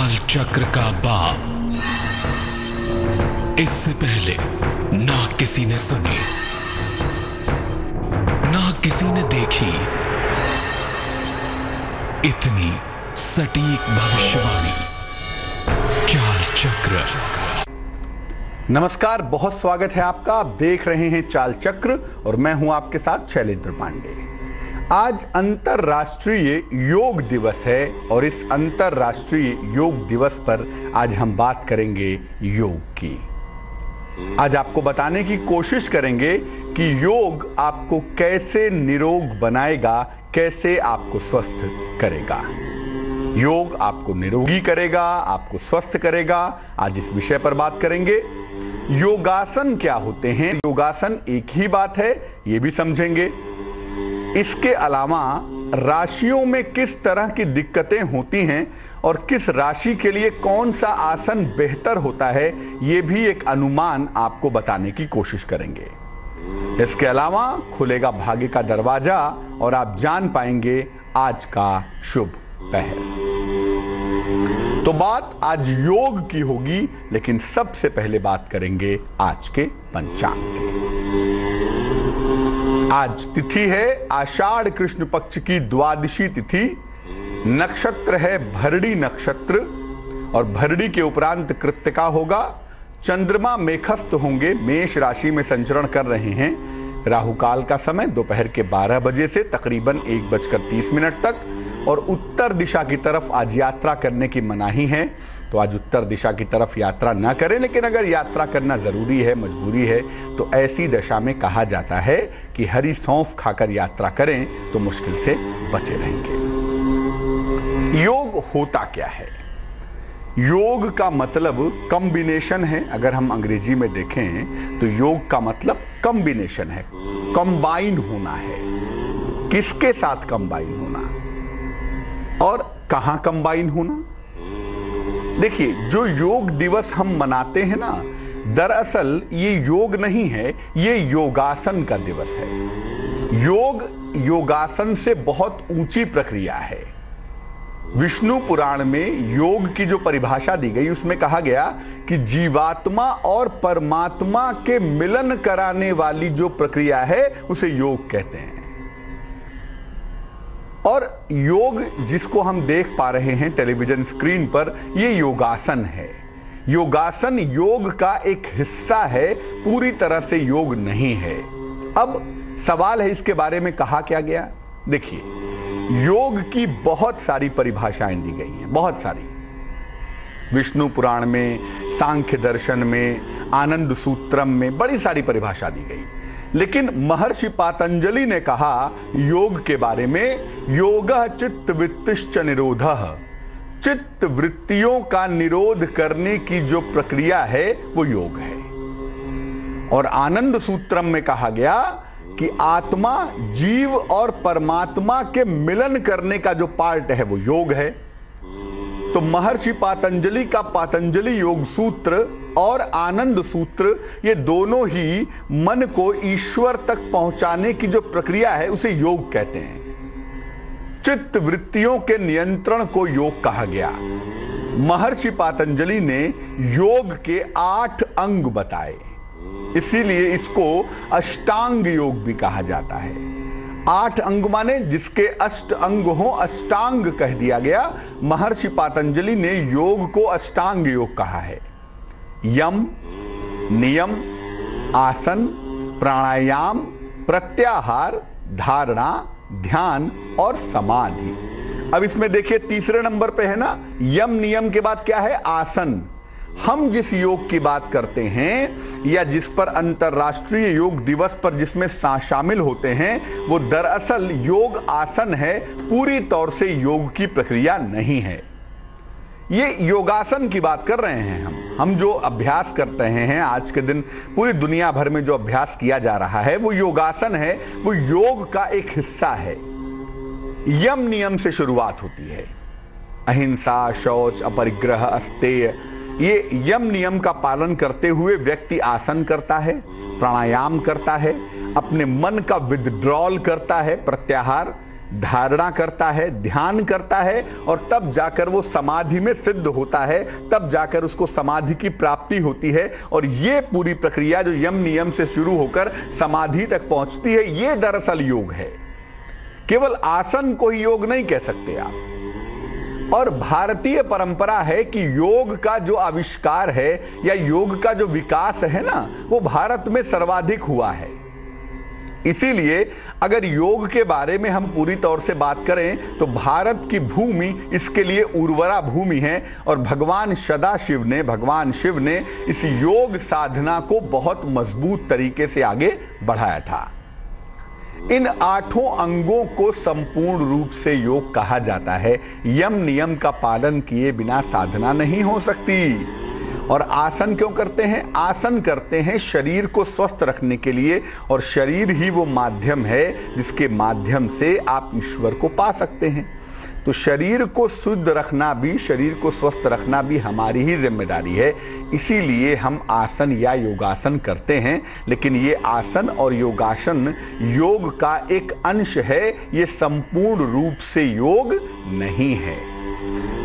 चाल चक्र का बाप। इससे पहले ना किसी ने सुनी, ना किसी ने देखी इतनी सटीक भविष्यवाणी। चाल चक्र। नमस्कार, बहुत स्वागत है आपका। आप देख रहे हैं चाल चक्र और मैं हूं आपके साथ शैलेंद्र पांडे। आज अंतरराष्ट्रीय योग दिवस है और इस अंतरराष्ट्रीय योग दिवस पर आज हम बात करेंगे योग की। आज आपको बताने की कोशिश करेंगे कि योग आपको कैसे निरोग बनाएगा, कैसे आपको स्वस्थ करेगा। योग आपको निरोगी करेगा, आपको स्वस्थ करेगा। आज इस विषय पर बात करेंगे। योगासन क्या होते हैं, योगासन एक ही बात है, ये भी समझेंगे। इसके अलावा राशियों में किस तरह की दिक्कतें होती हैं और किस राशि के लिए कौन सा आसन बेहतर होता है, ये भी एक अनुमान आपको बताने की कोशिश करेंगे। इसके अलावा खुलेगा भाग्य का दरवाजा और आप जान पाएंगे आज का शुभ पहर। तो बात आज योग की होगी, लेकिन सबसे पहले बात करेंगे आज के पंचांग की। आज तिथि है आषाढ़ कृष्ण पक्ष की द्वादशी तिथि। नक्षत्र है भरणी नक्षत्र और भरणी के उपरांत कृत्तिका होगा। चंद्रमा मेखस्त होंगे, मेष राशि में संचरण कर रहे हैं। राहु काल का समय दोपहर के 12 बजे से तकरीबन 1:30 तक और उत्तर दिशा की तरफ आज यात्रा करने की मनाही है। तो आज उत्तर दिशा की तरफ यात्रा ना करें, लेकिन अगर यात्रा करना जरूरी है, मजबूरी है, तो ऐसी दशा में कहा जाता है कि हरी सौंफ खाकर यात्रा करें तो मुश्किल से बचे रहेंगे। योग होता क्या है? योग का मतलब कॉम्बिनेशन है। अगर हम अंग्रेजी में देखें तो योग का मतलब कॉम्बिनेशन है, कंबाइन होना है। किसके साथ कंबाइन होना और कहां कंबाइन होना? देखिए, जो योग दिवस हम मनाते हैं ना, दरअसल ये योग नहीं है, ये योगासन का दिवस है। योग योगासन से बहुत ऊंची प्रक्रिया है। विष्णु पुराण में योग की जो परिभाषा दी गई, उसमें कहा गया कि जीवात्मा और परमात्मा के मिलन कराने वाली जो प्रक्रिया है उसे योग कहते हैं। और योग जिसको हम देख पा रहे हैं टेलीविजन स्क्रीन पर, ये योगासन है। योगासन योग का एक हिस्सा है, पूरी तरह से योग नहीं है। अब सवाल है इसके बारे में कहा क्या गया। देखिए, योग की बहुत सारी परिभाषाएं दी गई हैं, बहुत सारी। विष्णु पुराण में, सांख्य दर्शन में, आनंद सूत्रम में बड़ी सारी परिभाषा दी गई। लेकिन महर्षि पातंजलि ने कहा योग के बारे में, योगः चित्त वृत्तिश्च निरोधः। चित्त वृत्तियों का निरोध करने की जो प्रक्रिया है वो योग है। और आनंद सूत्रम में कहा गया कि आत्मा, जीव और परमात्मा के मिलन करने का जो पार्ट है वो योग है। तो महर्षि पातंजलि का पातंजलि योग सूत्र और आनंद सूत्र, ये दोनों ही मन को ईश्वर तक पहुंचाने की जो प्रक्रिया है उसे योग कहते हैं। चित्त वृत्तियों के नियंत्रण को योग कहा गया। महर्षि पातंजलि ने योग के 8 अंग बताए, इसीलिए इसको अष्टांग योग भी कहा जाता है। 8 अंग माने जिसके अष्ट अंग हो, अष्टांग कह दिया गया। महर्षि पातंजलि ने योग को अष्टांग योग कहा है। यम, नियम, आसन, प्राणायाम, प्रत्याहार, धारणा, ध्यान और समाधि। अब इसमें देखिए तीसरे नंबर पे है ना, यम नियम के बाद क्या है? आसन। हम जिस योग की बात करते हैं या जिस पर अंतरराष्ट्रीय योग दिवस पर जिसमें शामिल होते हैं, वो दरअसल योग आसन है, पूरी तौर से योग की प्रक्रिया नहीं है। ये योगासन की बात कर रहे हैं हम जो अभ्यास करते हैं आज के दिन, पूरी दुनिया भर में जो अभ्यास किया जा रहा है वो योगासन है, वो योग का एक हिस्सा है। यम नियम से शुरुआत होती है। अहिंसा, शौच, अपरिग्रह, अस्तेय, ये यम नियम का पालन करते हुए व्यक्ति आसन करता है, प्राणायाम करता है, अपने मन का विथड्रॉल करता है, प्रत्याहार, धारणा करता है, ध्यान करता है और तब जाकर वो समाधि में सिद्ध होता है, तब जाकर उसको समाधि की प्राप्ति होती है। और ये पूरी प्रक्रिया जो यम नियम से शुरू होकर समाधि तक पहुंचती है, ये दरअसल योग है। केवल आसन को ही योग नहीं कह सकते आप। और भारतीय परंपरा है कि योग का जो आविष्कार है या योग का जो विकास है ना, वो भारत में सर्वाधिक हुआ है। इसीलिए अगर योग के बारे में हम पूरी तौर से बात करें तो भारत की भूमि इसके लिए उर्वरा भूमि है। और भगवान शिव ने इस योग साधना को बहुत मजबूत तरीके से आगे बढ़ाया था। इन 8 अंगों को संपूर्ण रूप से योग कहा जाता है। यम नियम का पालन किए बिना साधना नहीं हो सकती। और आसन क्यों करते हैं? आसन करते हैं शरीर को स्वस्थ रखने के लिए, और शरीर ही वो माध्यम है जिसके माध्यम से आप ईश्वर को पा सकते हैं। तो शरीर को शुद्ध रखना भी, शरीर को स्वस्थ रखना भी हमारी ही जिम्मेदारी है। इसीलिए हम आसन या योगासन करते हैं। लेकिन ये आसन और योगासन योग का एक अंश है, ये संपूर्ण रूप से योग नहीं है।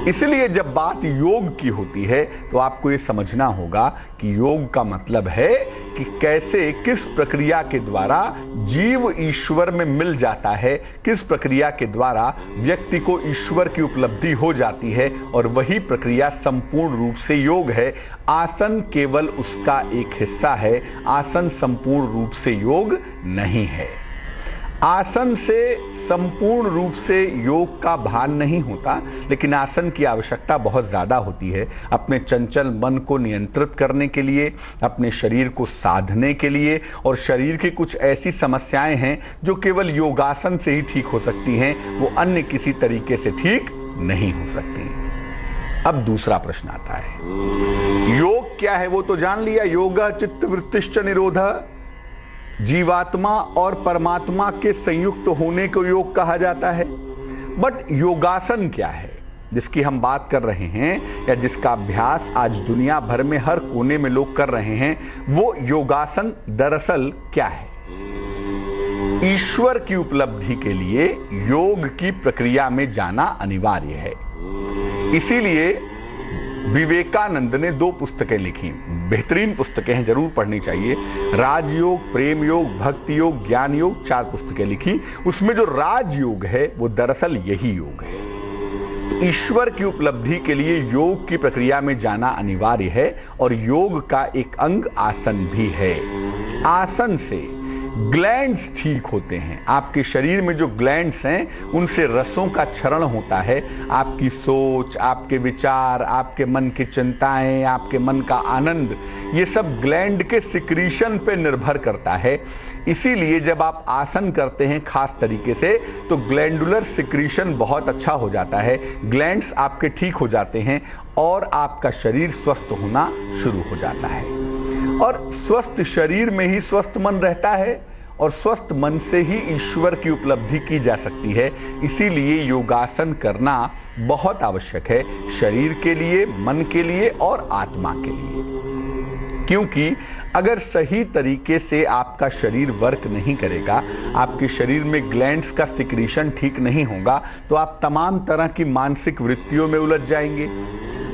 इसलिए जब बात योग की होती है तो आपको ये समझना होगा कि योग का मतलब है कि कैसे, किस प्रक्रिया के द्वारा जीव ईश्वर में मिल जाता है, किस प्रक्रिया के द्वारा व्यक्ति को ईश्वर की उपलब्धि हो जाती है, और वही प्रक्रिया संपूर्ण रूप से योग है। आसन केवल उसका एक हिस्सा है, आसन संपूर्ण रूप से योग नहीं है। आसन से संपूर्ण रूप से योग का भान नहीं होता, लेकिन आसन की आवश्यकता बहुत ज़्यादा होती है अपने चंचल मन को नियंत्रित करने के लिए, अपने शरीर को साधने के लिए। और शरीर की कुछ ऐसी समस्याएं हैं जो केवल योगासन से ही ठीक हो सकती हैं, वो अन्य किसी तरीके से ठीक नहीं हो सकती। अब दूसरा प्रश्न आता है, योग क्या है? वो तो जान लिया, योगः चित्तवृत्तिश्च निरोधः। जीवात्मा और परमात्मा के संयुक्त होने को योग कहा जाता है। बट योगासन क्या है जिसकी हम बात कर रहे हैं, या जिसका अभ्यास आज दुनिया भर में हर कोने में लोग कर रहे हैं, वो योगासन दरअसल क्या है? ईश्वर की उपलब्धि के लिए योग की प्रक्रिया में जाना अनिवार्य है। इसीलिए विवेकानंद ने 2 पुस्तकें लिखी, बेहतरीन पुस्तकें हैं, जरूर पढ़नी चाहिए। राजयोग, प्रेम योग, भक्ति योग, ज्ञान योग, 4 पुस्तकें लिखी। उसमें जो राजयोग है वो दरअसल यही योग है। ईश्वर की उपलब्धि के लिए योग की प्रक्रिया में जाना अनिवार्य है, और योग का एक अंग आसन भी है। आसन से ग्लैंड्स ठीक होते हैं। आपके शरीर में जो ग्लैंड्स हैं उनसे रसों का क्षरण होता है। आपकी सोच, आपके विचार, आपके मन की चिंताएं, आपके मन का आनंद, ये सब ग्लैंड के सिक्रीशन पे निर्भर करता है। इसीलिए जब आप आसन करते हैं खास तरीके से तो ग्लैंडुलर सिक्रीशन बहुत अच्छा हो जाता है, ग्लैंड्स आपके ठीक हो जाते हैं और आपका शरीर स्वस्थ होना शुरू हो जाता है। और स्वस्थ शरीर में ही स्वस्थ मन रहता है, और स्वस्थ मन से ही ईश्वर की उपलब्धि की जा सकती है। इसीलिए योगासन करना बहुत आवश्यक है, शरीर के लिए, मन के लिए और आत्मा के लिए। क्योंकि अगर सही तरीके से आपका शरीर वर्क नहीं करेगा, आपके शरीर में ग्लैंड्स का सिक्रीशन ठीक नहीं होगा, तो आप तमाम तरह की मानसिक वृत्तियों में उलझ जाएंगे।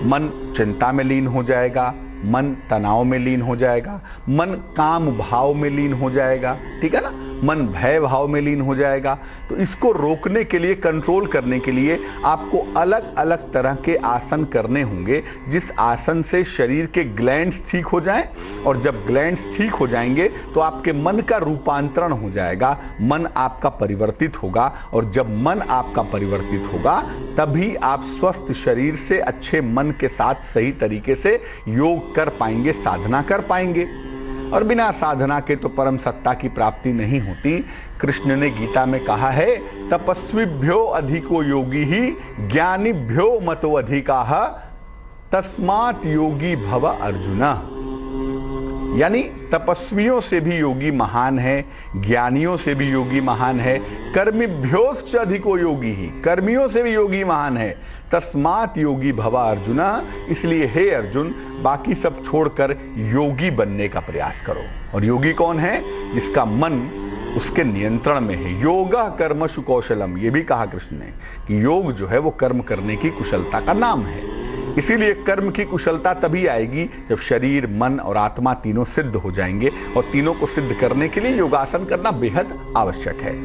मन चिंता में लीन हो जाएगा, मन तनाव में लीन हो जाएगा, मन काम भाव में लीन हो जाएगा, ठीक है ना, मन भय भाव में लीन हो जाएगा। तो इसको रोकने के लिए, कंट्रोल करने के लिए आपको अलग अलग तरह के आसन करने होंगे, जिस आसन से शरीर के ग्लैंड्स ठीक हो जाएं। और जब ग्लैंड्स ठीक हो जाएंगे तो आपके मन का रूपांतरण हो जाएगा, मन आपका परिवर्तित होगा। और जब मन आपका परिवर्तित होगा तभी आप स्वस्थ शरीर से अच्छे मन के साथ सही तरीके से योग कर पाएंगे, साधना कर पाएंगे। और बिना साधना के तो परम सत्ता की प्राप्ति नहीं होती। कृष्ण ने गीता में कहा है, तपस्विभ्यो अधिको योगी ही ज्ञानिभ्यो मतो अधिकाः तस्मात् योगी भव अर्जुन। यानी तपस्वियों से भी योगी महान है, ज्ञानियों से भी योगी महान है, कर्मिभ्योश्च अधिको योगी ही, कर्मियों से भी योगी महान है। तस्मात् योगी भवा अर्जुन, इसलिए हे अर्जुन बाकी सब छोड़कर योगी बनने का प्रयास करो। और योगी कौन है? जिसका मन उसके नियंत्रण में है। योगा कर्मसु कौशलम, ये भी कहा कृष्ण ने कि योग जो है वो कर्म करने की कुशलता का नाम है। इसीलिए कर्म की कुशलता तभी आएगी जब शरीर, मन और आत्मा तीनों सिद्ध हो जाएंगे, और तीनों को सिद्ध करने के लिए योगासन करना बेहद आवश्यक है।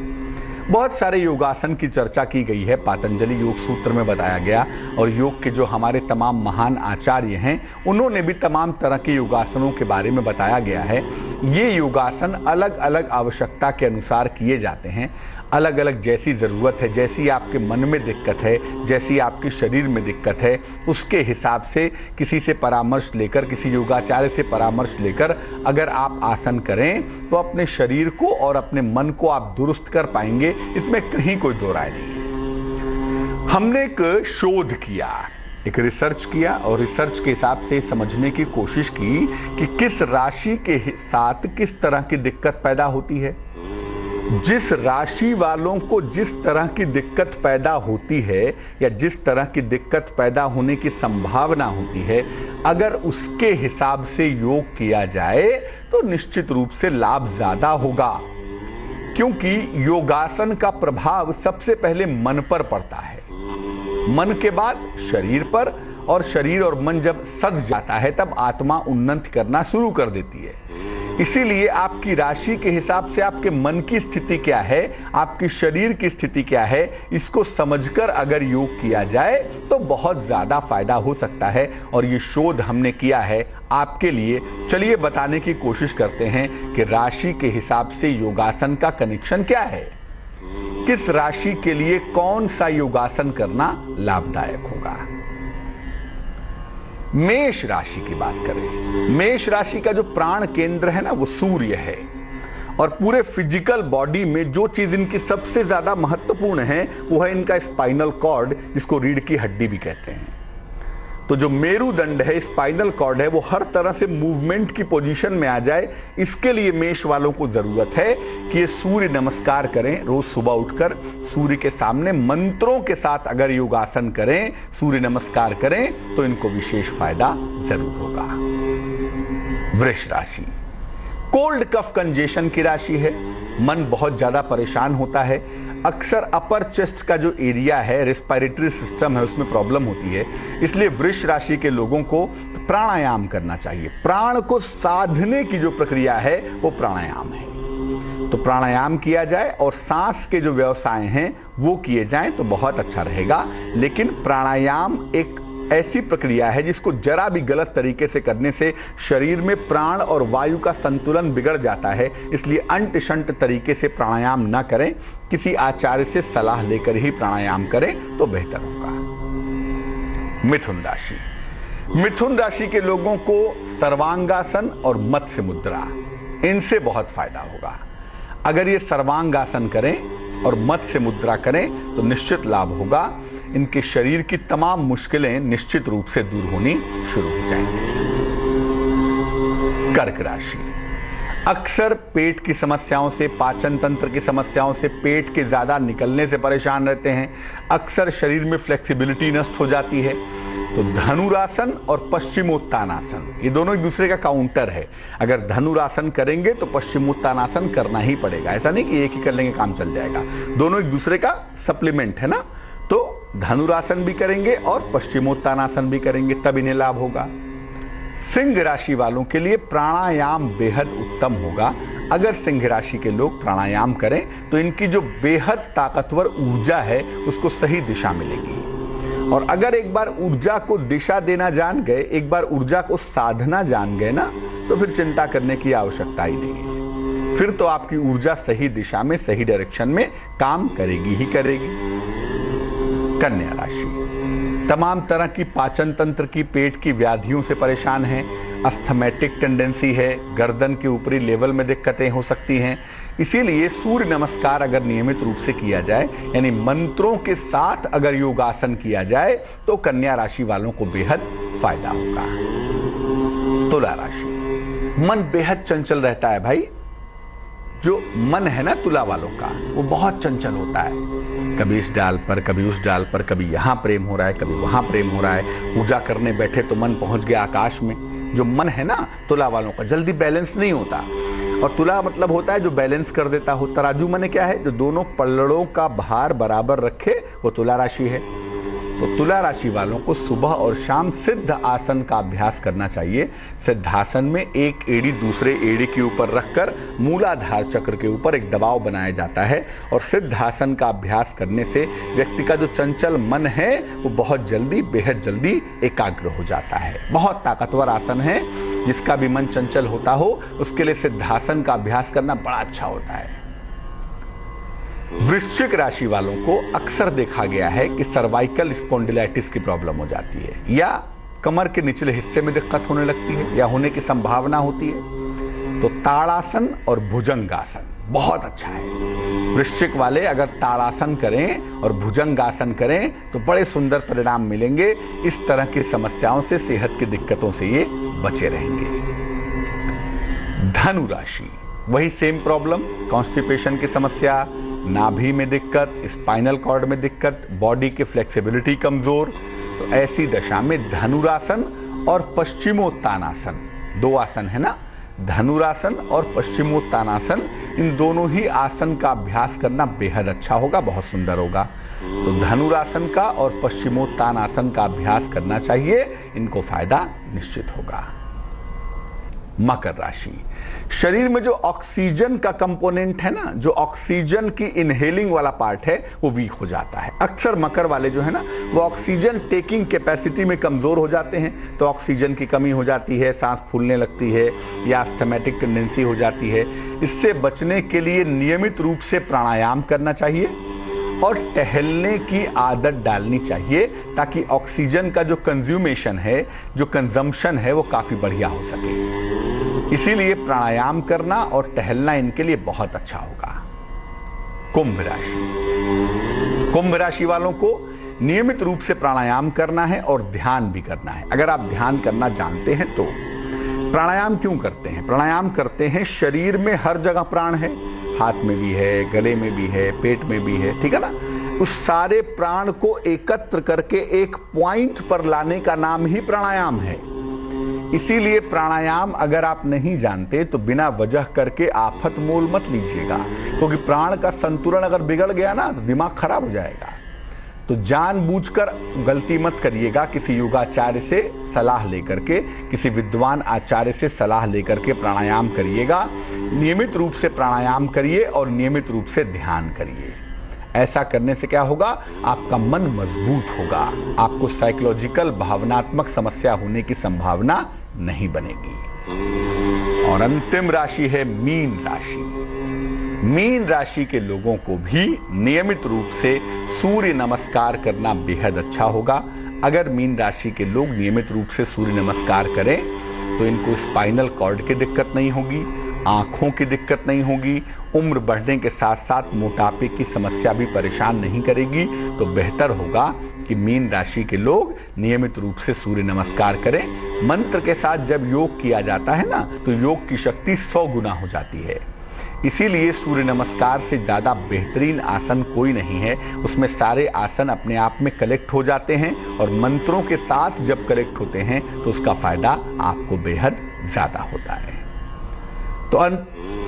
बहुत सारे योगासन की चर्चा की गई है, पातंजलि योग सूत्र में बताया गया, और योग के जो हमारे तमाम महान आचार्य हैं उन्होंने भी तमाम तरह के योगासनों के बारे में बताया गया है। ये योगासन अलग अलग आवश्यकता के अनुसार किए जाते हैं, अलग अलग जैसी ज़रूरत है, जैसी आपके मन में दिक्कत है, जैसी आपके शरीर में दिक्कत है, उसके हिसाब से किसी से परामर्श लेकर, किसी योगाचार्य से परामर्श लेकर अगर आप आसन करें तो अपने शरीर को और अपने मन को आप दुरुस्त कर पाएंगे, इसमें कहीं कोई दो राय नहीं है। हमने एक शोध किया, एक रिसर्च किया, और रिसर्च के हिसाब से समझने की कोशिश की कि किस राशि के साथ किस तरह की दिक्कत पैदा होती है। जिस राशि वालों को जिस तरह की दिक्कत पैदा होती है या जिस तरह की दिक्कत पैदा होने की संभावना होती है, अगर उसके हिसाब से योग किया जाए तो निश्चित रूप से लाभ ज्यादा होगा, क्योंकि योगासन का प्रभाव सबसे पहले मन पर पड़ता है, मन के बाद शरीर पर, और शरीर और मन जब सज जाता है तब आत्मा उन्नति करना शुरू कर देती है। इसीलिए आपकी राशि के हिसाब से आपके मन की स्थिति क्या है, आपकी शरीर की स्थिति क्या है, इसको समझकर अगर योग किया जाए तो बहुत ज्यादा फायदा हो सकता है। और ये शोध हमने किया है आपके लिए। चलिए बताने की कोशिश करते हैं कि राशि के हिसाब से योगासन का कनेक्शन क्या है, किस राशि के लिए कौन सा योगासन करना लाभदायक होगा। मेष राशि की बात करें, मेष राशि का जो प्राण केंद्र है ना वो सूर्य है, और पूरे फिजिकल बॉडी में जो चीज इनकी सबसे ज्यादा महत्वपूर्ण है वो है इनका स्पाइनल कॉर्ड, जिसको रीढ़ की हड्डी भी कहते हैं। तो जो मेरुदंड है, स्पाइनल कॉर्ड है, वो हर तरह से मूवमेंट की पोजीशन में आ जाए, इसके लिए मेष वालों को जरूरत है कि ये सूर्य नमस्कार करें। रोज सुबह उठकर सूर्य के सामने मंत्रों के साथ अगर योगासन करें, सूर्य नमस्कार करें, तो इनको विशेष फायदा जरूर होगा। वृष राशि कोल्ड कफ कंजेशन की राशि है। मन बहुत ज्यादा परेशान होता है, अक्सर अपर चेस्ट का जो एरिया है, रेस्पिरेटरी सिस्टम है, उसमें प्रॉब्लम होती है। इसलिए वृष राशि के लोगों को प्राणायाम करना चाहिए। प्राण को साधने की जो प्रक्रिया है वो प्राणायाम है, तो प्राणायाम किया जाए और सांस के जो व्यवसाय हैं वो किए जाएं तो बहुत अच्छा रहेगा। लेकिन प्राणायाम एक ऐसी प्रक्रिया है जिसको जरा भी गलत तरीके से करने से शरीर में प्राण और वायु का संतुलन बिगड़ जाता है। इसलिए अंट शंट तरीके से प्राणायाम ना करें, किसी आचार्य से सलाह लेकर ही प्राणायाम करें तो बेहतर होगा। मिथुन राशि, मिथुन राशि के लोगों को सर्वांगासन और मत्स्य मुद्रा, इनसे बहुत फायदा होगा। अगर ये सर्वांगासन करें और मत्स्य मुद्रा करें तो निश्चित लाभ होगा। इनके शरीर की तमाम मुश्किलें निश्चित रूप से दूर होनी शुरू हो जाएंगी। कर्क राशि अक्सर पेट की समस्याओं से, पाचन तंत्र की समस्याओं से, पेट के ज्यादा निकलने से परेशान रहते हैं। अक्सर शरीर में फ्लेक्सिबिलिटी नष्ट हो जाती है। तो धनुरासन और पश्चिमोत्तानासन, ये दोनों एक दूसरे का काउंटर है। अगर धनुरासन करेंगे तो पश्चिमोत्तानासन करना ही पड़ेगा, ऐसा नहीं कि एक ही कर लेंगे काम चल जाएगा। दोनों एक दूसरे का सप्लीमेंट है ना। तो धनुरासन भी करेंगे और पश्चिमोत्तानासन भी करेंगे, तब इन्हें लाभ होगा। सिंह राशि वालों के लिए प्राणायाम बेहद उत्तम होगा। अगर सिंह राशि के लोग प्राणायाम करें तो इनकी जो बेहद ताकतवर ऊर्जा है उसको सही दिशा मिलेगी। और अगर एक बार ऊर्जा को दिशा देना जान गए, एक बार ऊर्जा को साधना जान गए ना, तो फिर चिंता करने की आवश्यकता ही नहीं है। फिर तो आपकी ऊर्जा सही दिशा में, सही डायरेक्शन में काम करेगी ही करेगी। कन्या राशि तमाम तरह की पाचन तंत्र की, पेट की व्याधियों से परेशान हैं। अस्थमैटिक टेंडेंसी है, गर्दन के ऊपरी लेवल में दिक्कतें हो सकती हैं। इसीलिए सूर्य नमस्कार अगर नियमित रूप से किया जाए, यानी मंत्रों के साथ अगर योगासन किया जाए, तो कन्या राशि वालों को बेहद फायदा होगा। तुला राशि मन बेहद चंचल रहता है भाई। जो मन है ना तुला वालों का, वो बहुत चंचल होता है। कभी इस डाल पर, कभी उस डाल पर, कभी यहाँ प्रेम हो रहा है, कभी वहाँ प्रेम हो रहा है। पूजा करने बैठे तो मन पहुँच गया आकाश में। जो मन है ना तुला वालों का, जल्दी बैलेंस नहीं होता। और तुला मतलब होता है जो बैलेंस कर देता हो। तराजू माने क्या है? जो दोनों पल्लड़ों का भार बराबर रखे, वो तुला राशि है। तो तुला राशि वालों को सुबह और शाम सिद्ध आसन का अभ्यास करना चाहिए। सिद्धासन में एक एड़ी दूसरे एड़ी के ऊपर रखकर मूलाधार चक्र के ऊपर एक दबाव बनाया जाता है और सिद्धासन का अभ्यास करने से व्यक्ति का जो चंचल मन है वो बहुत जल्दी, बेहद जल्दी एकाग्र हो जाता है। बहुत ताकतवर आसन है। जिसका भी मन चंचल होता हो उसके लिए सिद्धासन का अभ्यास करना बड़ा अच्छा होता है। वृश्चिक राशि वालों को अक्सर देखा गया है कि सर्वाइकल स्पॉन्डिलाइटिस की प्रॉब्लम हो जाती है या कमर के निचले हिस्से में दिक्कत होने लगती है या होने की संभावना होती है। तो ताड़ासन और भुजंगासन बहुत अच्छा है। वृश्चिक वाले अगर ताड़ासन करें और भुजंगासन करें तो बड़े सुंदर परिणाम मिलेंगे। इस तरह की समस्याओं से, सेहत की दिक्कतों से ये बचे रहेंगे। धनु राशि, वही सेम प्रॉब्लम, कॉन्स्टिपेशन की समस्या, नाभि में दिक्कत, स्पाइनल कॉर्ड में दिक्कत, बॉडी की फ्लेक्सिबिलिटी कमजोर। तो ऐसी दशा में धनुरासन और पश्चिमोत्तानासन, दो आसन है ना, धनुरासन और पश्चिमोत्तानासन, इन दोनों ही आसन का अभ्यास करना बेहद अच्छा होगा, बहुत सुंदर होगा। तो धनुरासन का और पश्चिमोत्तानासन का अभ्यास करना चाहिए, इनको फायदा निश्चित होगा। मकर राशि, शरीर में जो ऑक्सीजन का कंपोनेंट है ना, जो ऑक्सीजन की इनहेलिंग वाला पार्ट है, वो वीक हो जाता है। अक्सर मकर वाले जो है ना, वो ऑक्सीजन टेकिंग कैपेसिटी में कमजोर हो जाते हैं। तो ऑक्सीजन की कमी हो जाती है, सांस फूलने लगती है या अस्थमैटिक टेंडेंसी हो जाती है। इससे बचने के लिए नियमित रूप से प्राणायाम करना चाहिए और टहलने की आदत डालनी चाहिए ताकि ऑक्सीजन का जो कंज्यूमेशन है, जो कंजम्पशन है, वो काफी बढ़िया हो सके। इसीलिए प्राणायाम करना और टहलना इनके लिए बहुत अच्छा होगा। कुंभ राशि, कुंभ राशि वालों को नियमित रूप से प्राणायाम करना है और ध्यान भी करना है। अगर आप ध्यान करना जानते हैं तो प्राणायाम क्यों करते हैं? प्राणायाम करते हैं, शरीर में हर जगह प्राण है, हाथ में भी है, गले में भी है, पेट में भी है, ठीक है ना। उस सारे प्राण को एकत्र करके एक पॉइंट पर लाने का नाम ही प्राणायाम है। इसीलिए प्राणायाम अगर आप नहीं जानते तो बिना वजह करके आफत मोल मत लीजिएगा, क्योंकि प्राण का संतुलन अगर बिगड़ गया ना तो दिमाग खराब हो जाएगा। तो जानबूझकर गलती मत करिएगा। किसी योगाचार्य से सलाह लेकर के, किसी विद्वान आचार्य से सलाह लेकर के प्राणायाम करिएगा। नियमित रूप से प्राणायाम करिए और नियमित रूप से ध्यान करिए। ऐसा करने से क्या होगा? आपका मन मजबूत होगा, आपको साइकोलॉजिकल भावनात्मक समस्या होने की संभावना नहीं बनेगी। और अंतिम राशि है मीन राशि। मीन राशि के लोगों को भी नियमित रूप से सूर्य नमस्कार करना बेहद अच्छा होगा। अगर मीन राशि के लोग नियमित रूप से सूर्य नमस्कार करें तो इनको स्पाइनल कॉर्ड की दिक्कत नहीं होगी, आंखों की दिक्कत नहीं होगी, उम्र बढ़ने के साथ साथ मोटापे की समस्या भी परेशान नहीं करेगी। तो बेहतर होगा कि मीन राशि के लोग नियमित रूप से सूर्य नमस्कार करें। मंत्र के साथ जब योग किया जाता है ना, तो योग की शक्ति 100 गुना हो जाती है। इसीलिए सूर्य नमस्कार से ज़्यादा बेहतरीन आसन कोई नहीं है। उसमें सारे आसन अपने आप में कलेक्ट हो जाते हैं और मंत्रों के साथ जब कलेक्ट होते हैं तो उसका फायदा आपको बेहद ज़्यादा होता है। तो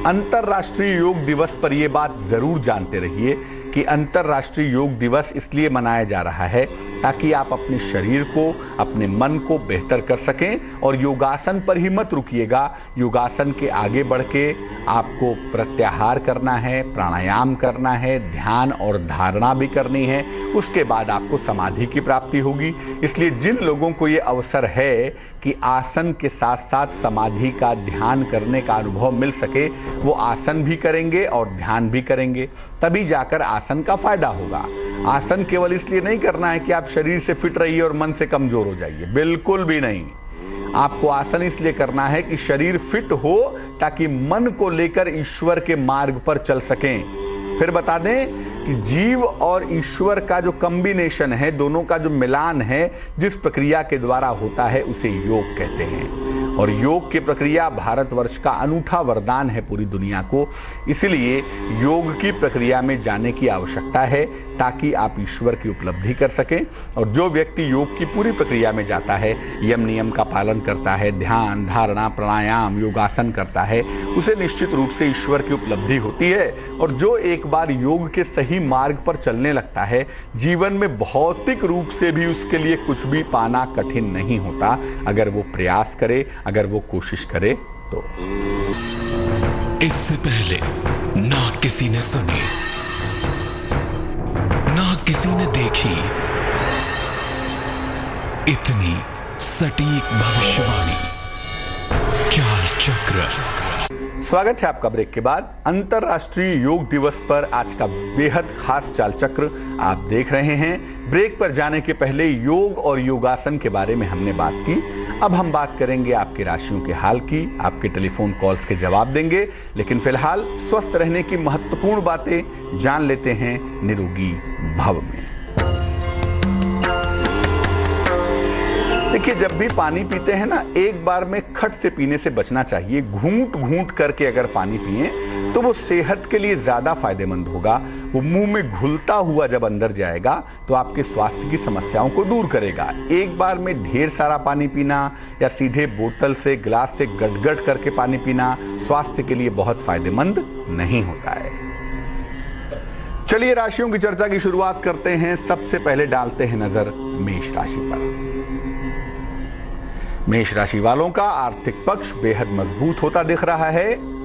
अंतर्राष्ट्रीय योग दिवस पर यह बात जरूर जानते रहिए कि अंतर्राष्ट्रीय योग दिवस इसलिए मनाया जा रहा है ताकि आप अपने शरीर को, अपने मन को बेहतर कर सकें। और योगासन पर ही मत रुकिएगा, योगासन के आगे बढ़ के आपको प्रत्याहार करना है, प्राणायाम करना है, ध्यान और धारणा भी करनी है। उसके बाद आपको समाधि की प्राप्ति होगी। इसलिए जिन लोगों को ये अवसर है कि आसन के साथ साथ समाधि का, ध्यान करने का अनुभव मिल सके, वो आसन भी करेंगे और ध्यान भी करेंगे, तभी जाकर आसन का फायदा होगा। आसन केवल इसलिए नहीं करना है कि आप शरीर से फिट रहिए और मन से कमजोर हो जाइए, बिल्कुल भी नहीं। आपको आसन इसलिए करना है कि शरीर फिट हो ताकि मन को लेकर ईश्वर के मार्ग पर चल सकें। फिर बता दें कि जीव और ईश्वर का जो कॉम्बिनेशन है, दोनों का जो मिलान है, जिस प्रक्रिया के द्वारा होता है उसे योग कहते हैं। और योग की प्रक्रिया भारतवर्ष का अनूठा वरदान है पूरी दुनिया को। इसलिए योग की प्रक्रिया में जाने की आवश्यकता है ताकि आप ईश्वर की उपलब्धि कर सकें। और जो व्यक्ति योग की पूरी प्रक्रिया में जाता है, यम नियम का पालन करता है, ध्यान, धारणा, प्राणायाम, योगासन करता है, उसे निश्चित रूप से ईश्वर की उपलब्धि होती है। और जो एक बार योग के सही मार्ग पर चलने लगता है, जीवन में भौतिक रूप से भी उसके लिए कुछ भी पाना कठिन नहीं होता, अगर वो प्रयास करे, अगर वो कोशिश करे तो। इससे पहले ना किसी ने सुनी, ना किसी ने देखी इतनी सटीक भविष्यवाणी। चाल चक्र। स्वागत है आपका ब्रेक के बाद। अंतरराष्ट्रीय योग दिवस पर आज का बेहद खास चाल चक्र आप देख रहे हैं। ब्रेक पर जाने के पहले योग और योगासन के बारे में हमने बात की। अब हम बात करेंगे आपकी राशियों के हाल की, आपके टेलीफोन कॉल्स के जवाब देंगे। लेकिन फिलहाल स्वस्थ रहने की महत्वपूर्ण बातें जान लेते हैं निरोगी भव में। देखिए, जब भी पानी पीते हैं ना, एक बार में खट से पीने से बचना चाहिए। घूंट घूंट करके अगर पानी पिए तो वो सेहत के लिए ज्यादा फायदेमंद होगा। वो मुंह में घुलता हुआ जब अंदर जाएगा तो आपके स्वास्थ्य की समस्याओं को दूर करेगा। एक बार में ढेर सारा पानी पीना या सीधे बोतल से, गिलास से गट-गट करके पानी पीना स्वास्थ्य के लिए बहुत फायदेमंद नहीं होता है। चलिए राशियों की चर्चा की शुरुआत करते हैं। सबसे पहले डालते हैं नजर मेष राशि पर। मेष राशि वालों का आर्थिक पक्ष बेहद मजबूत होता दिख रहा है।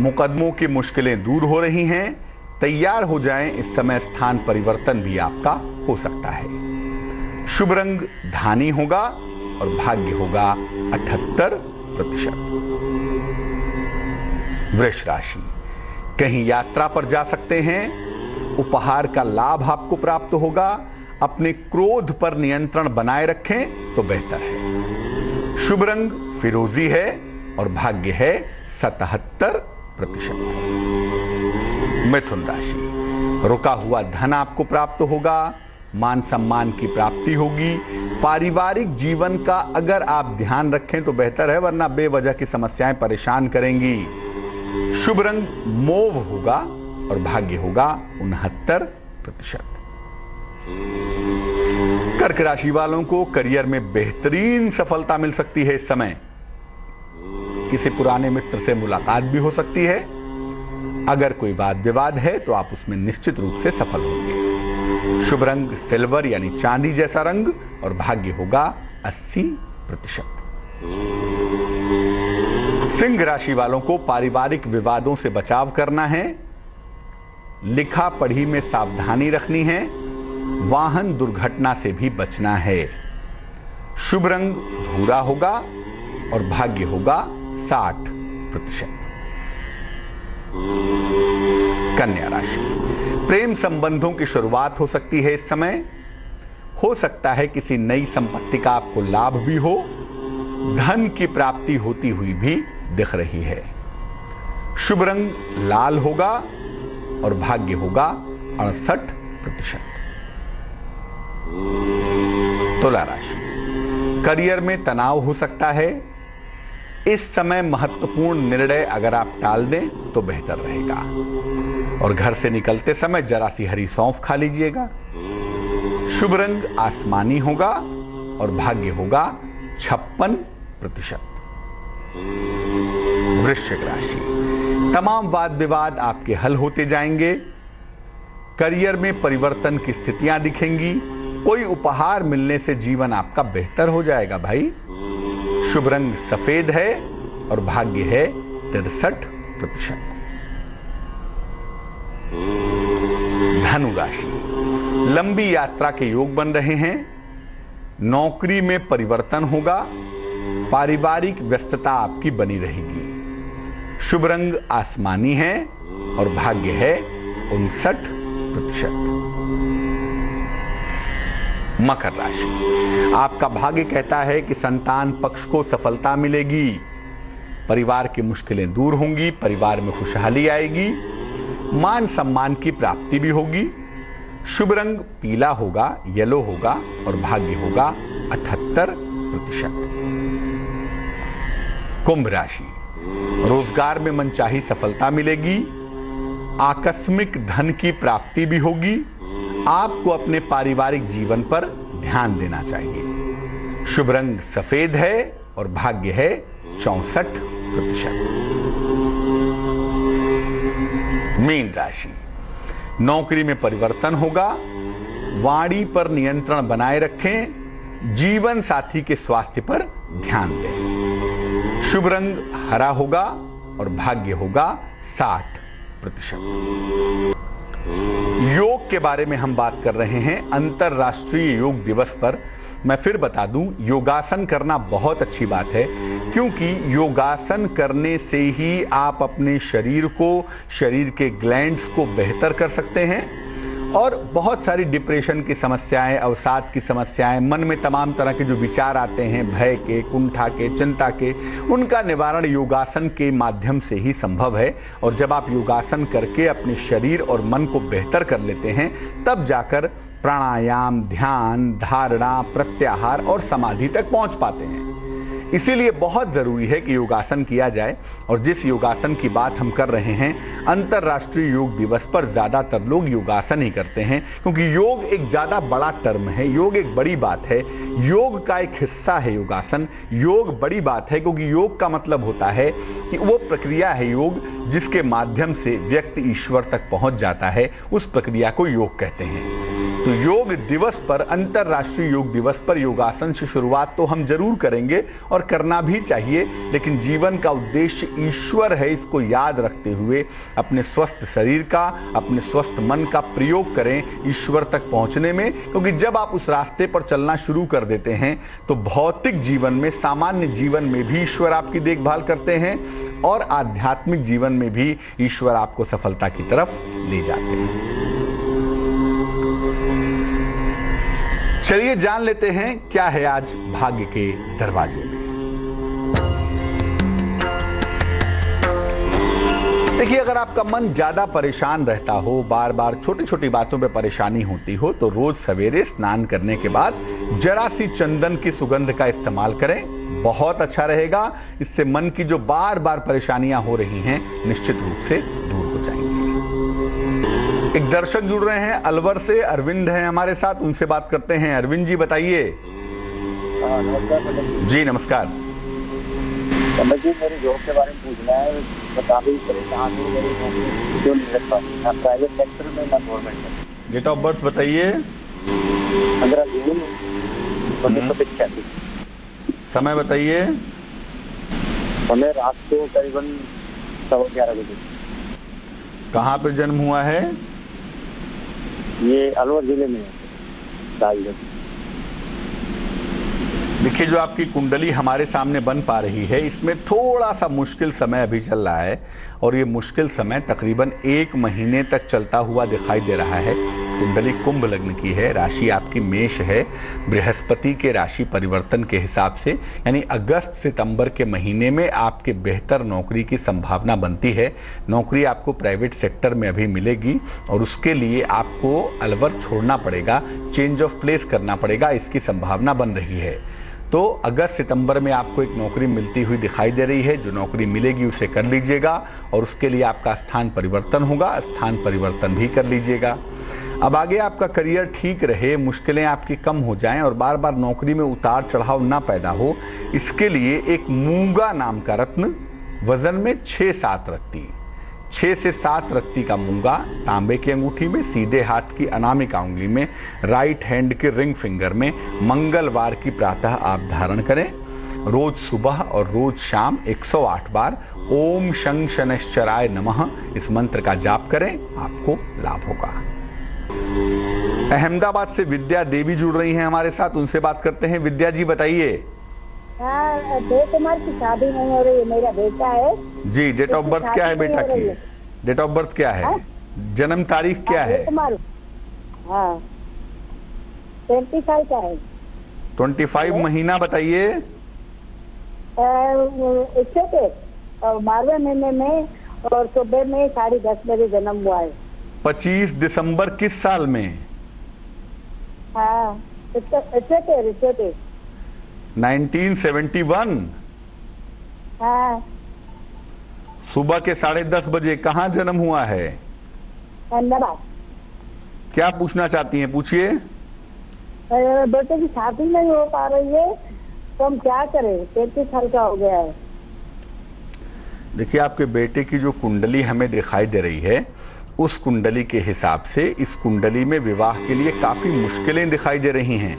मुकदमों की मुश्किलें दूर हो रही हैं। तैयार हो जाएं, इस समय स्थान परिवर्तन भी आपका हो सकता है। शुभ रंग धानी होगा और भाग्य होगा 78%। वृष राशि, कहीं यात्रा पर जा सकते हैं। उपहार का लाभ आपको प्राप्त होगा। अपने क्रोध पर नियंत्रण बनाए रखें तो बेहतर है। शुभ रंग फिरोजी है और भाग्य है 77%। मिथुन राशि, रुका हुआ धन आपको प्राप्त होगा। मान सम्मान की प्राप्ति होगी। पारिवारिक जीवन का अगर आप ध्यान रखें तो बेहतर है, वरना बेवजह की समस्याएं परेशान करेंगी। शुभ रंग मोव होगा और भाग्य होगा 69%। कर्क राशि वालों को करियर में बेहतरीन सफलता मिल सकती है। इस समय किसी पुराने मित्र से मुलाकात भी हो सकती है। अगर कोई वाद विवाद है तो आप उसमें निश्चित रूप से सफल होंगे। शुभ रंग सिल्वर यानी चांदी जैसा रंग और भाग्य होगा 80%। सिंह राशि वालों को पारिवारिक विवादों से बचाव करना है। लिखा पढ़ी में सावधानी रखनी है। वाहन दुर्घटना से भी बचना है। शुभ रंग भूरा होगा और भाग्य होगा 60%। कन्या राशि, प्रेम संबंधों की शुरुआत हो सकती है। इस समय हो सकता है किसी नई संपत्ति का आपको लाभ भी हो। धन की प्राप्ति होती हुई भी दिख रही है। शुभ रंग लाल होगा और भाग्य होगा 68%। तुला राशि, करियर में तनाव हो सकता है। इस समय महत्वपूर्ण निर्णय अगर आप टाल दें तो बेहतर रहेगा। और घर से निकलते समय जरा सी हरी सौंफ खा लीजिएगा। शुभ रंग आसमानी होगा और भाग्य होगा 56%। वृश्चिक राशि, तमाम वाद विवाद आपके हल होते जाएंगे। करियर में परिवर्तन की स्थितियां दिखेंगी। कोई उपहार मिलने से जीवन आपका बेहतर हो जाएगा भाई। शुभ रंग सफेद है और भाग्य है 63%। धनु राशि, लंबी यात्रा के योग बन रहे हैं। नौकरी में परिवर्तन होगा। पारिवारिक व्यस्तता आपकी बनी रहेगी। शुभ रंग आसमानी है और भाग्य है 59%। मकर राशि, आपका भाग्य कहता है कि संतान पक्ष को सफलता मिलेगी। परिवार की मुश्किलें दूर होंगी। परिवार में खुशहाली आएगी। मान सम्मान की प्राप्ति भी होगी। शुभ रंग पीला होगा, येलो होगा और भाग्य होगा 78%। कुंभ राशि, रोजगार में मनचाही सफलता मिलेगी। आकस्मिक धन की प्राप्ति भी होगी। आपको अपने पारिवारिक जीवन पर ध्यान देना चाहिए। शुभ रंग सफेद है और भाग्य है 64%। मीन राशि, नौकरी में परिवर्तन होगा, वाणी पर नियंत्रण बनाए रखें, जीवन साथी के स्वास्थ्य पर ध्यान दें। शुभ रंग हरा होगा और भाग्य होगा 60%। योग के बारे में हम बात कर रहे हैं अंतर्राष्ट्रीय योग दिवस पर। मैं फिर बता दूं, योगासन करना बहुत अच्छी बात है, क्योंकि योगासन करने से ही आप अपने शरीर को, शरीर के ग्लैंड्स को बेहतर कर सकते हैं और बहुत सारी डिप्रेशन की समस्याएं, अवसाद की समस्याएं, मन में तमाम तरह के जो विचार आते हैं, भय के, कुंठा के, चिंता के, उनका निवारण योगासन के माध्यम से ही संभव है। और जब आप योगासन करके अपने शरीर और मन को बेहतर कर लेते हैं, तब जाकर प्राणायाम, ध्यान, धारणा, प्रत्याहार और समाधि तक पहुंच पाते हैं। इसीलिए बहुत ज़रूरी है कि योगासन किया जाए। और जिस योगासन की बात हम कर रहे हैं, अंतर्राष्ट्रीय योग दिवस पर ज़्यादातर लोग योगासन ही करते हैं, क्योंकि योग एक ज़्यादा बड़ा टर्म है, योग एक बड़ी बात है, योग का एक हिस्सा है योगासन। योग बड़ी बात है क्योंकि योग का मतलब होता है कि वो प्रक्रिया है योग जिसके माध्यम से व्यक्ति ईश्वर तक पहुँच जाता है, उस प्रक्रिया को योग कहते हैं। तो योग दिवस पर, अंतर्राष्ट्रीय योग दिवस पर योगासन से शुरुआत तो हम जरूर करेंगे और करना भी चाहिए, लेकिन जीवन का उद्देश्य ईश्वर है, इसको याद रखते हुए अपने स्वस्थ शरीर का, अपने स्वस्थ मन का प्रयोग करें ईश्वर तक पहुंचने में। क्योंकि जब आप उस रास्ते पर चलना शुरू कर देते हैं तो भौतिक जीवन में, सामान्य जीवन में भी ईश्वर आपकी देखभाल करते हैं और आध्यात्मिक जीवन में भी ईश्वर आपको सफलता की तरफ ले जाते हैं। चलिए जान लेते हैं क्या है आज भाग्य के दरवाजे में। देखिए, अगर आपका मन ज्यादा परेशान रहता हो, बार बार छोटी छोटी बातों पे परेशानी होती हो, तो रोज सवेरे स्नान करने के बाद जरा सी चंदन की सुगंध का इस्तेमाल करें, बहुत अच्छा रहेगा। इससे मन की जो बार बार परेशानियां हो रही हैं, निश्चित रूप से दूर हो जाएंगी। एक दर्शक जुड़ रहे हैं अलवर से, अरविंद हैं हमारे साथ, उनसे बात करते हैं। अरविंद जी बताइए। नमस्कार जी नमस्कार। जी, मेरे जॉब के बारे में पूछना है। काफी परेशान हूँ, मेरी नौकरी क्यों नहीं लग पाती, ना प्राइवेट सेक्टर में ना गवर्नमेंट में। डेट ऑफ बर्थ बताइए। 15 जून 1985। समय बताइए। समय रात को करीबन 11:15 बजे। कहाँ पे जन्म हुआ है? ये अलवर जिले में है। देखिए, जो आपकी कुंडली हमारे सामने बन पा रही है, इसमें थोड़ा सा मुश्किल समय अभी चल रहा है और ये मुश्किल समय तकरीबन 1 महीने तक चलता हुआ दिखाई दे रहा है। कुंडली कुंभ लग्न की है, राशि आपकी मेष है। बृहस्पति के राशि परिवर्तन के हिसाब से यानी अगस्त सितंबर के महीने में आपके बेहतर नौकरी की संभावना बनती है। नौकरी आपको प्राइवेट सेक्टर में अभी मिलेगी और उसके लिए आपको अलवर छोड़ना पड़ेगा, चेंज ऑफ प्लेस करना पड़ेगा, इसकी संभावना बन रही है। तो अगस्त सितंबर में आपको एक नौकरी मिलती हुई दिखाई दे रही है। जो नौकरी मिलेगी उसे कर लीजिएगा और उसके लिए आपका स्थान परिवर्तन होगा, स्थान परिवर्तन भी कर लीजिएगा। अब आगे आपका करियर ठीक रहे, मुश्किलें आपकी कम हो जाएं और बार बार नौकरी में उतार चढ़ाव ना पैदा हो, इसके लिए एक मूंगा नाम का रत्न वजन में 6-7 रत्ती, 6 से 7 रत्ती का मूंगा तांबे की अंगूठी में, सीधे हाथ की अनामिका उंगली में, राइट हैंड के रिंग फिंगर में मंगलवार की प्रातः आप धारण करें। रोज सुबह और रोज शाम 108 बार ओम शं शनैश्चराय नमः इस मंत्र का जाप करें, आपको लाभ होगा। अहमदाबाद से विद्या देवी जुड़ रही हैं हमारे साथ, उनसे बात करते हैं। विद्या जी बताइए। कुमार की शादी नहीं हो रही है, मेरा बेटा है जी। डेट ऑफ बर्थ क्या है बेटा की? डेट ऑफ बर्थ क्या है? जन्म तारीख क्या है? 25 का है। 25 महीना बताइए। 12वें महीने में और सुबह में 10:30 बजे जन्म हुआ है। 25 दिसंबर किस साल में? 1971। हाँ। सुबह के 10:30 बजे। कहाँ जन्म हुआ है? क्या पूछना चाहती हैं, पूछिए। बेटे की शादी नहीं हो पा रही है तो हम क्या करें? 33 साल का हो गया है। देखिए, आपके बेटे की जो कुंडली हमें दिखाई दे रही है, उस कुंडली के हिसाब से इस कुंडली में विवाह के लिए काफ़ी मुश्किलें दिखाई दे रही हैं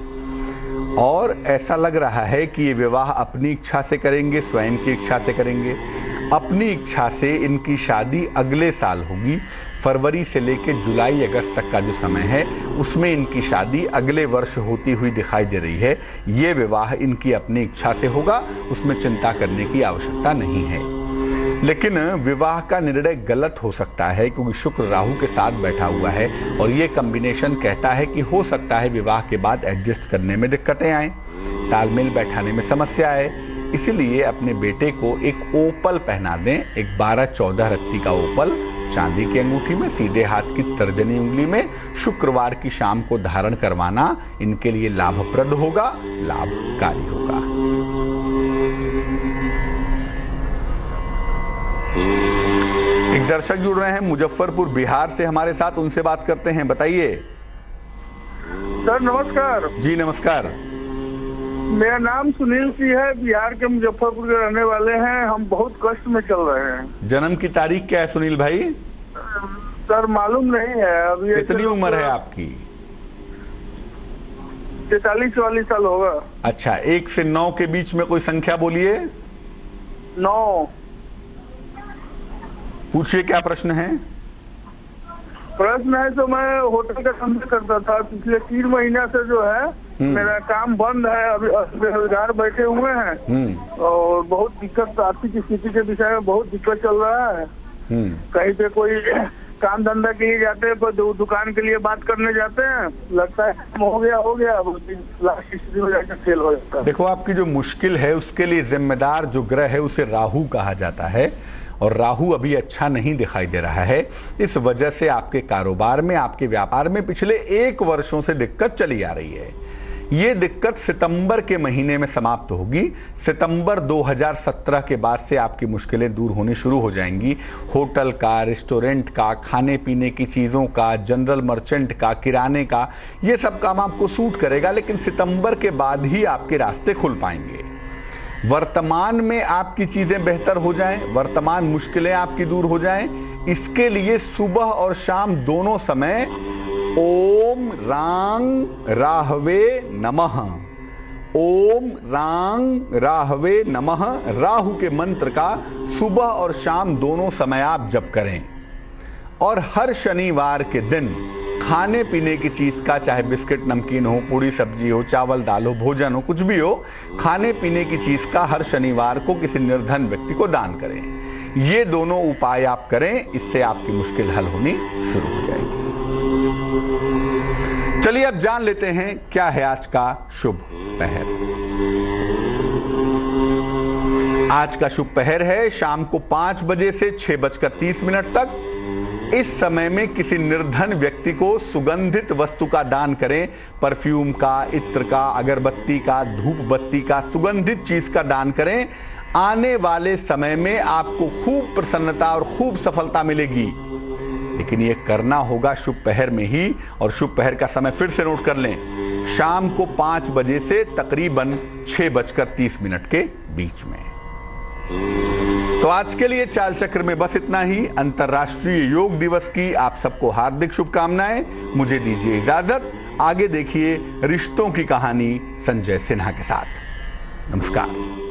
और ऐसा लग रहा है कि ये विवाह अपनी इच्छा से करेंगे, स्वयं की इच्छा से करेंगे। अपनी इच्छा से इनकी शादी अगले साल होगी। फरवरी से लेकर जुलाई अगस्त तक का जो समय है उसमें इनकी शादी अगले वर्ष होती हुई दिखाई दे रही है। ये विवाह इनकी अपनी इच्छा से होगा, उसमें चिंता करने की आवश्यकता नहीं है। लेकिन विवाह का निर्णय गलत हो सकता है क्योंकि शुक्र राहु के साथ बैठा हुआ है और ये कॉम्बिनेशन कहता है कि हो सकता है विवाह के बाद एडजस्ट करने में दिक्कतें आएँ, तालमेल बैठाने में समस्या आए। इसीलिए अपने बेटे को एक ओपल पहना दें, एक 12-14 रत्ती का ओपल चांदी की अंगूठी में, सीधे हाथ की तर्जनी उंगली में, शुक्रवार की शाम को धारण करवाना इनके लिए लाभप्रद होगा, लाभकारी होगा। एक दर्शक जुड़ रहे हैं मुजफ्फरपुर बिहार से हमारे साथ, उनसे बात करते हैं। बताइए सर। नमस्कार जी। नमस्कार। मेरा नाम सुनील सिंह है, बिहार के मुजफ्फरपुर के रहने वाले हैं। हम बहुत कष्ट में चल रहे हैं। जन्म की तारीख क्या है सुनील भाई? सर मालूम नहीं है अभी। कितनी उम्र है आपकी? 43-44 साल होगा। अच्छा, 1 से 9 के बीच में कोई संख्या बोलिए। 9। पूछिए क्या प्रश्न है? प्रश्न है तो मैं होटल का धंधा करता था, पिछले 3 महीना से जो है मेरा काम बंद है। अभी बेरोजगार बैठे हुए हैं और बहुत दिक्कत, आर्थिक स्थिति के विषय में बहुत दिक्कत चल रहा है। कहीं पे कोई काम धंधा के लिए जाते हैं पर दुकान के लिए बात करने जाते हैं, लगता है हो गया लास्ट स्थिति में जाकर फेल हो जाता है। देखो, आपकी जो मुश्किल है उसके लिए जिम्मेदार जो ग्रह है उसे राहु कहा जाता है और राहु अभी अच्छा नहीं दिखाई दे रहा है। इस वजह से आपके कारोबार में, आपके व्यापार में पिछले 1 वर्षों से दिक्कत चली आ रही है। ये दिक्कत सितंबर के महीने में समाप्त होगी। सितंबर 2017 के बाद से आपकी मुश्किलें दूर होनी शुरू हो जाएंगी। होटल का, रेस्टोरेंट का, खाने पीने की चीज़ों का, जनरल मर्चेंट का, किराने का, ये सब काम आपको सूट करेगा, लेकिन सितंबर के बाद ही आपके रास्ते खुल पाएंगे। वर्तमान में आपकी चीज़ें बेहतर हो जाएं, वर्तमान मुश्किलें आपकी दूर हो जाएं, इसके लिए सुबह और शाम दोनों समय ओम रांग राहवे नमः, ओम रांग राहवे नमः राहु के मंत्र का सुबह और शाम दोनों समय आप जप करें। और हर शनिवार के दिन खाने पीने की चीज़ का, चाहे बिस्किट नमकीन हो, पूड़ी सब्जी हो, चावल दाल हो, भोजन हो, कुछ भी हो, खाने पीने की चीज़ का हर शनिवार को किसी निर्धन व्यक्ति को दान करें। ये दोनों उपाय आप करें, इससे आपकी मुश्किल हल होनी शुरू हो जाएगी। चलिए अब जान लेते हैं क्या है आज का शुभ पहर। आज का शुभ पहर है शाम को 5 बजे से 6:30 तक। इस समय में किसी निर्धन व्यक्ति को सुगंधित वस्तु का दान करें। परफ्यूम का, इत्र का, अगरबत्ती का, धूप बत्ती का, सुगंधित चीज का दान करें। आने वाले समय में आपको खूब प्रसन्नता और खूब सफलता मिलेगी, लेकिन ये करना होगा शुभ पहर में ही। और शुभ पहर का समय फिर से नोट कर लें, शाम को 5 बजे से तकरीबन 6:30 के बीच में। तो आज के लिए चाल चक्र में बस इतना ही। अंतर्राष्ट्रीय योग दिवस की आप सबको हार्दिक शुभकामनाएं। मुझे दीजिए इजाजत। आगे देखिए रिश्तों की कहानी संजय सिन्हा के साथ। नमस्कार।